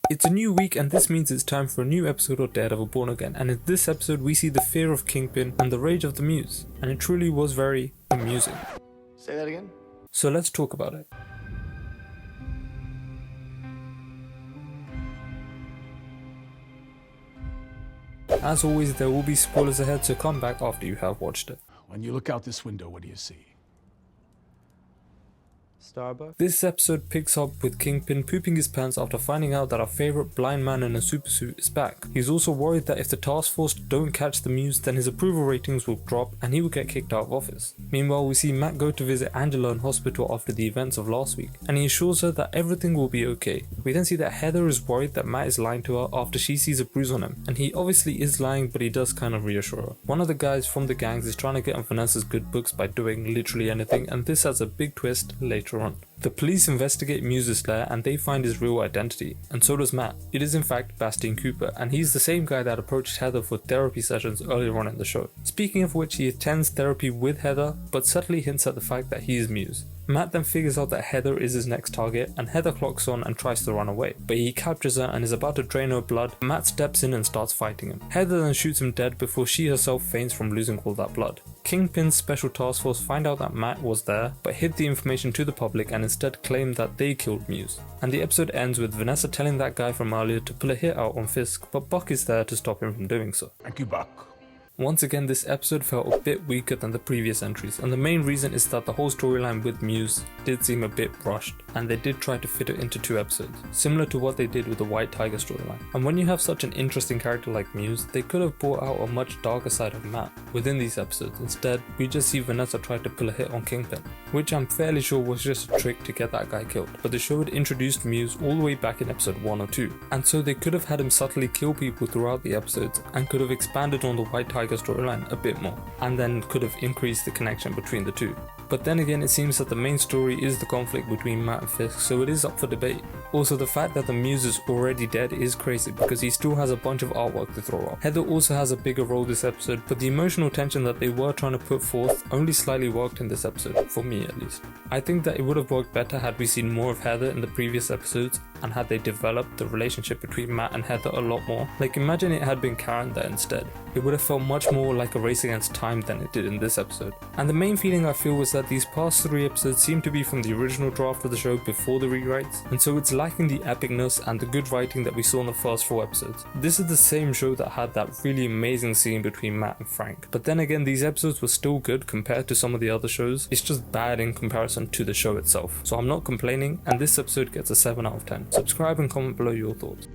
It's a new week and this means it's time for a new episode of Daredevil Born Again, and in this episode we see the fear of Kingpin and the rage of the Muse, and it truly was very amusing. Say that again? So let's talk about it. As always, there will be spoilers ahead, so come back after you have watched it. When you look out this window, what do you see? Starbucks? This episode picks up with Kingpin pooping his pants after finding out that our favourite blind man in a super suit is back. He's also worried that if the task force don't catch the Muse, then his approval ratings will drop and he will get kicked out of office. Meanwhile, we see Matt go to visit Angela in hospital after the events of last week, and he assures her that everything will be okay. We then see that Heather is worried that Matt is lying to her after she sees a bruise on him, and he obviously is lying, but he does kind of reassure her. One of the guys from the gangs is trying to get on Vanessa's good books by doing literally anything, and this has a big twist later on. The police investigate Muse's lair and they find his real identity, and so does Matt. It is in fact Bastian Cooper, and he's the same guy that approached Heather for therapy sessions earlier on in the show. Speaking of which, he attends therapy with Heather, but subtly hints at the fact that he is Muse. Matt then figures out that Heather is his next target, and Heather clocks on and tries to run away, but he captures her and is about to drain her blood. Matt steps in and starts fighting him. Heather then shoots him dead before she herself faints from losing all that blood. Kingpin's special task force find out that Matt was there, but hid the information to the public and instead claimed that they killed Muse. And the episode ends with Vanessa telling that guy from earlier to pull a hit out on Fisk, but Buck is there to stop him from doing so. Thank you, Buck. Once again, this episode felt a bit weaker than the previous entries, and the main reason is that the whole storyline with Muse did seem a bit rushed, and they did try to fit it into 2 episodes, similar to what they did with the White Tiger storyline. And when you have such an interesting character like Muse, they could have brought out a much darker side of Matt within these episodes. Instead, we just see Vanessa try to pull a hit on Kingpin, which I'm fairly sure was just a trick to get that guy killed, but the show had introduced Muse all the way back in episode 1 or 2, and so they could have had him subtly kill people throughout the episodes and could have expanded on the White Tiger storyline a bit more, and then could have increased the connection between the two. But then again, it seems that the main story is the conflict between Matt and Fisk, so it is up for debate. Also, the fact that the Muse is already dead is crazy because he still has a bunch of artwork to throw up. Heather also has a bigger role this episode, but the emotional tension that they were trying to put forth only slightly worked in this episode, for me at least. I think that it would have worked better had we seen more of Heather in the previous episodes and had they developed the relationship between Matt and Heather a lot more. Like, imagine it had been Karen there instead. It would have felt much more like a race against time than it did in this episode. And the main feeling I feel was that these past 3 episodes seem to be from the original draft of the show before the rewrites, and so it's lacking the epicness and the good writing that we saw in the first 4 episodes. This is the same show that had that really amazing scene between Matt and Frank, but then again, these episodes were still good compared to some of the other shows. It's just bad in comparison to the show itself. So I'm not complaining, and this episode gets a 7 out of 10. Subscribe and comment below your thoughts.